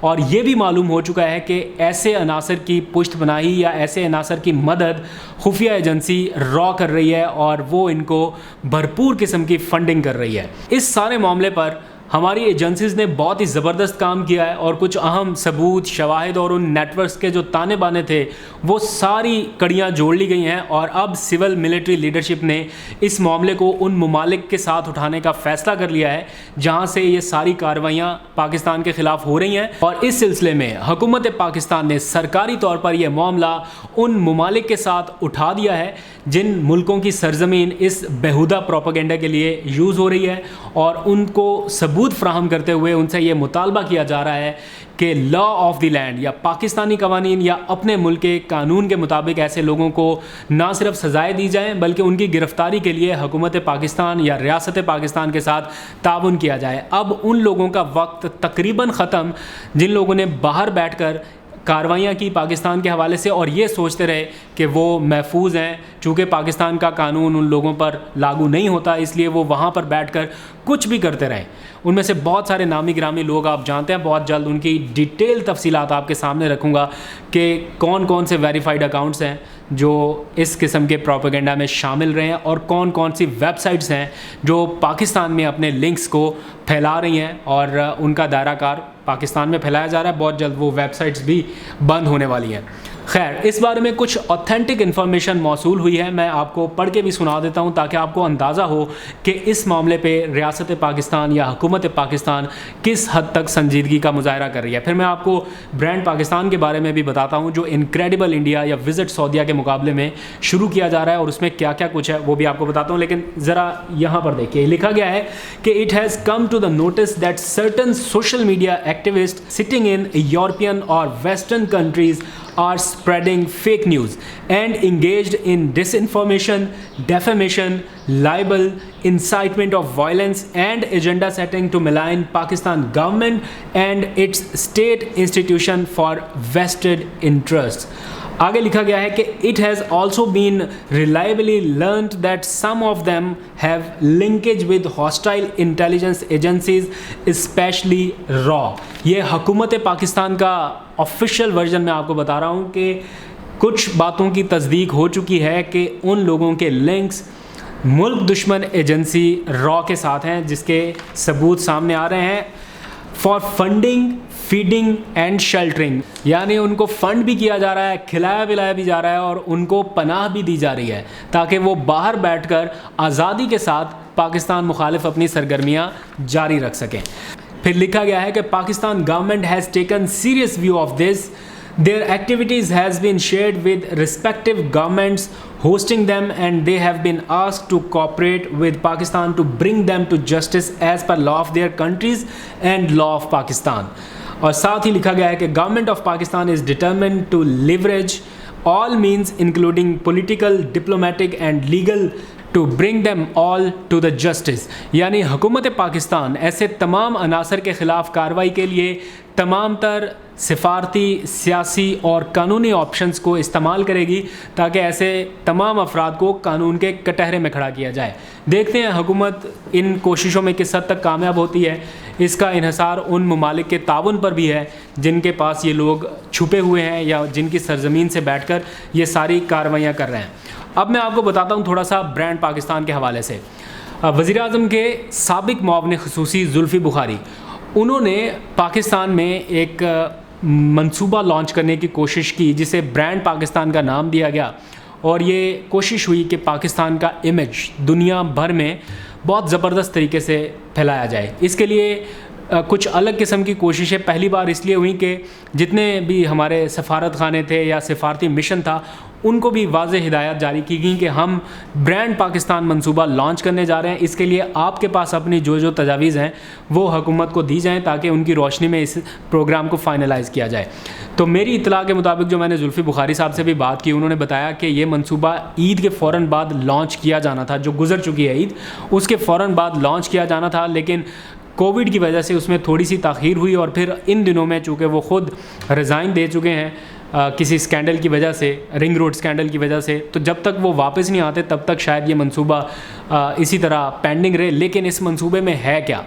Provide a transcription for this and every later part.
اور یہ بھی معلوم ہو چکا ہے کہ ایسے عناصر کی پشت پناہی یا ایسے عناصر کی مدد خفیہ ایجنسی را کر رہی ہے اور وہ ان کو بھرپور قسم کی فنڈنگ کر رہی ہے۔ اس سارے معاملے پر ہماری ایجنسیز نے بہت ہی زبردست کام کیا ہے اور کچھ اہم ثبوت، شواہد اور ان نیٹ ورکس کے جو تانے بانے تھے وہ ساری کڑیاں جوڑ لی گئی ہیں اور اب سول ملٹری لیڈرشپ نے اس معاملے کو ان ممالک کے ساتھ اٹھانے کا فیصلہ کر لیا ہے جہاں سے یہ ساری کارروائیاں پاکستان کے خلاف ہو رہی ہیں، اور اس سلسلے میں حکومت پاکستان نے سرکاری طور پر یہ معاملہ ان ممالک کے ساتھ اٹھا دیا ہے جن ملکوں کی سرزمین اس بیہودہ پروپیگنڈا کے لیے یوز ہو رہی ہے، اور ان کو ثبوت فراہم کرتے ہوئے ان سے یہ مطالبہ کیا جا رہا ہے کہ لا آف دی لینڈ یا پاکستانی قوانین یا اپنے ملک کے قانون کے مطابق ایسے لوگوں کو نہ صرف سزائیں دی جائیں بلکہ ان کی گرفتاری کے لیے حکومت پاکستان یا ریاست پاکستان کے ساتھ تعاون کیا جائے۔ اب ان لوگوں کا وقت تقریباً ختم جن لوگوں نے باہر بیٹھ کر کارروائیاں کی پاکستان کے حوالے سے اور یہ سوچتے رہے کہ وہ محفوظ ہیں، چونکہ پاکستان کا قانون ان لوگوں پر لاگو نہیں ہوتا اس لیے وہ وہاں پر بیٹھ کر کچھ بھی کرتے رہیں۔ ان میں سے بہت سارے نامی گرامی لوگ آپ جانتے ہیں، بہت جلد ان کی ڈیٹیل تفصیلات آپ کے سامنے رکھوں گا کہ کون کون سے ویریفائڈ اکاؤنٹس ہیں جو اس قسم کے پروپیگنڈا میں شامل رہے ہیں اور کون کون سی ویب سائٹس ہیں جو پاکستان میں اپنے لنکس کو پھیلا رہی ہیں اور ان کا دائرہ کار پاکستان میں پھیلایا جا رہا ہے۔ بہت جلد وہ ویب سائٹس بھی بند ہونے والی ہیں۔ خیر، اس بارے میں کچھ اوتھینٹک انفارمیشن موصول ہوئی ہے، میں آپ کو پڑھ کے بھی سنا دیتا ہوں تاکہ آپ کو اندازہ ہو کہ اس معاملے پہ ریاست پاکستان یا حکومت پاکستان کس حد تک سنجیدگی کا مظاہرہ کر رہی ہے۔ پھر میں آپ کو برانڈ پاکستان کے بارے میں بھی بتاتا ہوں جو انکریڈیبل انڈیا یا وزٹ سعودیہ کے مقابلے میں شروع کیا جا رہا ہے اور اس میں کیا کیا کچھ ہے وہ بھی آپ کو بتاتا ہوں۔ لیکن ذرا یہاں پر دیکھیے، لکھا گیا ہے کہ it has come to the notice that certain social media activist sitting in European اور western countries are spreading fake news and engaged in disinformation, defamation, libel, incitement of violence and agenda setting to malign Pakistan government and its state institution for vested interests. آگے لکھا گیا ہے کہ it has also been reliably learned that some of them have linkage with hostile intelligence agencies, especially RAW. یہ حکومت پاکستان کا official version میں آپ کو بتا رہا ہوں کہ کچھ باتوں کی تصدیق ہو چکی ہے کہ ان لوگوں کے لنکس ملک دشمن ایجنسی RAW کے ساتھ ہیں جس کے ثبوت سامنے آ رہے ہیں فار فنڈنگ، فیڈنگ اینڈ شیلٹرنگ، یعنی ان کو فنڈ بھی کیا جا رہا ہے، کھلایا پلایا بھی جا رہا ہے اور ان کو پناہ بھی دی جا رہی ہے تاکہ وہ باہر بیٹھ کر آزادی کے ساتھ پاکستان مخالف اپنی سرگرمیاں جاری رکھ سکیں۔ پھر لکھا گیا ہے کہ Pakistan government has taken serious view of this. Their activities has been shared with respective governments hosting them and they have been asked to cooperate with Pakistan to bring them to justice as per law of their countries and law of Pakistan. اور ساتھ ہی لکھا گیا ہے کہ government of Pakistan is determined to leverage all means including political, diplomatic and legal to bring them all to the justice. یعنی حکومت پاکستان ایسے تمام عناصر کے خلاف کارروائی کے لیے تمام تر سفارتی، سیاسی اور قانونی آپشنز کو استعمال کرے گی تاکہ ایسے تمام افراد کو قانون کے کٹہرے میں کھڑا کیا جائے. دیکھتے ہیں حکومت ان کوششوں میں کس حد تک کامیاب ہوتی ہے. اس کا انحصار ان ممالک کے تعاون پر بھی ہے جن کے پاس یہ لوگ چھپے ہوئے ہیں یا جن کی سرزمین سے بیٹھ کر یہ ساری کارروائیاں کر رہے ہیں. اب میں آپ کو بتاتا ہوں تھوڑا سا برانڈ پاکستان کے حوالے سے. وزیر اعظم کے سابق معاون خصوصی زلفی بخاری، انہوں نے پاکستان میں ایک منصوبہ لانچ کرنے کی کوشش کی جسے برانڈ پاکستان کا نام دیا گیا، اور یہ کوشش ہوئی کہ پاکستان کا امیج دنیا بھر میں بہت زبردست طریقے سے پھیلایا جائے. اس کے لیے کچھ الگ قسم کی کوششیں پہلی بار اس لیے ہوئیں کہ جتنے بھی ہمارے سفارت خانے تھے یا سفارتی مشن تھا ان کو بھی واضح ہدایات جاری کی گئیں کہ ہم برانڈ پاکستان منصوبہ لانچ کرنے جا رہے ہیں. اس کے لیے آپ کے پاس اپنی جو تجاویز ہیں وہ حکومت کو دی جائیں تاکہ ان کی روشنی میں اس پروگرام کو فائنلائز کیا جائے. تو میری اطلاع کے مطابق جو میں نے زلفی بخاری صاحب سے بھی بات کی، انہوں نے بتایا کہ یہ منصوبہ عید کے فوراً بعد لانچ کیا جانا تھا، جو گزر چکی ہے عید اس کے فوراً بعد لانچ کیا جانا تھا، لیکن کووڈ کی وجہ سے اس میں تھوڑی سی تاخیر ہوئی اور پھر ان دنوں میں چونکہ وہ خود ریزائن دے چکے ہیں کسی اسکینڈل کی وجہ سے، رنگ روڈ اسکینڈل کی وجہ سے، تو جب تک وہ واپس نہیں آتے تب تک شاید یہ منصوبہ اسی طرح پینڈنگ رہے. لیکن اس منصوبے میں ہے کیا؟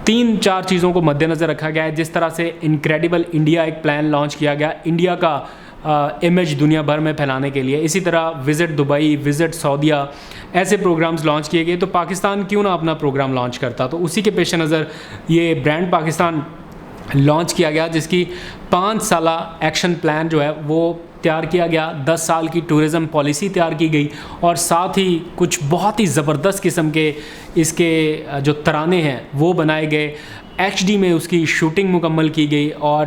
3-4 چیزوں کو مد نظر رکھا گیا ہے. جس طرح سے انکریڈیبل انڈیا ایک پلان لانچ کیا گیا انڈیا کا امیج دنیا بھر میں پھیلانے کے لیے, اسی طرح وزٹ دبئی, وزٹ سعودیہ, ایسے پروگرامز لانچ کیے گئے. تو پاکستان کیوں نہ اپنا پروگرام لانچ کرتا. تو اسی کے پیش نظر یہ برانڈ پاکستان لانچ کیا گیا, جس کی 5 سالہ ایکشن پلان جو ہے وہ تیار کیا گیا. 10 سال کی ٹورزم پالیسی تیار کی گئی, اور ساتھ ہی کچھ بہت ہی زبردست قسم کے اس کے جو ترانے ہیں وہ بنائے گئے. HD میں اس کی شوٹنگ مکمل کی گئی, اور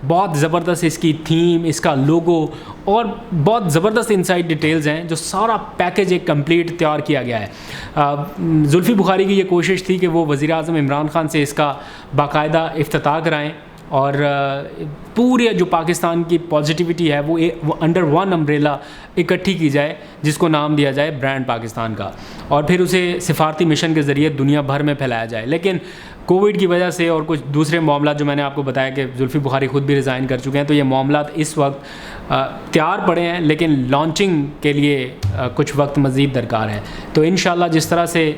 بہت زبردست اس کی تھیم, اس کا لوگو, اور بہت زبردست انسائڈ ڈیٹیلز ہیں. جو سارا پیکیج ایک کمپلیٹ تیار کیا گیا ہے. زلفی بخاری کی یہ کوشش تھی کہ وہ وزیر اعظم عمران خان سے اس کا باقاعدہ افتتاح کرائیں, اور پورے جو پاکستان کی پازیٹیوٹی ہے وہ انڈر ون امبریلا اکٹھی کی جائے, جس کو نام دیا جائے برانڈ پاکستان کا, اور پھر اسے سفارتی مشن کے ذریعے دنیا بھر میں پھیلایا جائے. لیکن کووڈ کی وجہ سے اور کچھ دوسرے معاملات جو میں نے آپ کو بتایا کہ زلفی بخاری خود بھی ریزائن کر چکے ہیں, تو یہ معاملات اس وقت تیار پڑے ہیں, لیکن لانچنگ کے لیے کچھ وقت مزید درکار ہے. تو انشاءاللہ جس طرح سے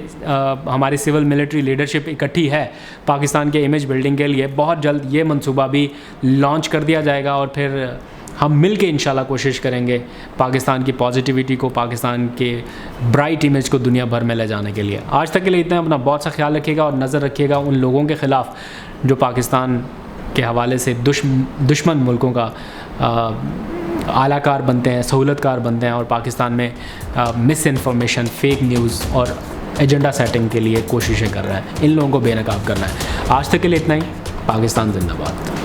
ہماری سول ملٹری لیڈرشپ اکٹھی ہے پاکستان کے امیج بلڈنگ کے لیے, بہت جلد یہ منصوبہ بھی لانچ کر دیا جائے گا, اور پھر ہم مل کے انشاءاللہ کوشش کریں گے پاکستان کی پازیٹیوٹی کو, پاکستان کے برائٹ امیج کو دنیا بھر میں لے جانے کے لیے. آج تک کے لیے اتنا. اپنا بہت سا خیال رکھیے گا, اور نظر رکھیے گا ان لوگوں کے خلاف جو پاکستان کے حوالے سے دشمن ملکوں کا اعلیٰ کار بنتے ہیں, سہولت کار بنتے ہیں, اور پاکستان میں مس انفارمیشن, فیک نیوز اور ایجنڈا سیٹنگ کے لیے کوششیں کر رہا ہے. ان لوگوں کو بے نقاب کرنا ہے. آج تک کے لیے اتنا ہی. پاکستان زندہ باد.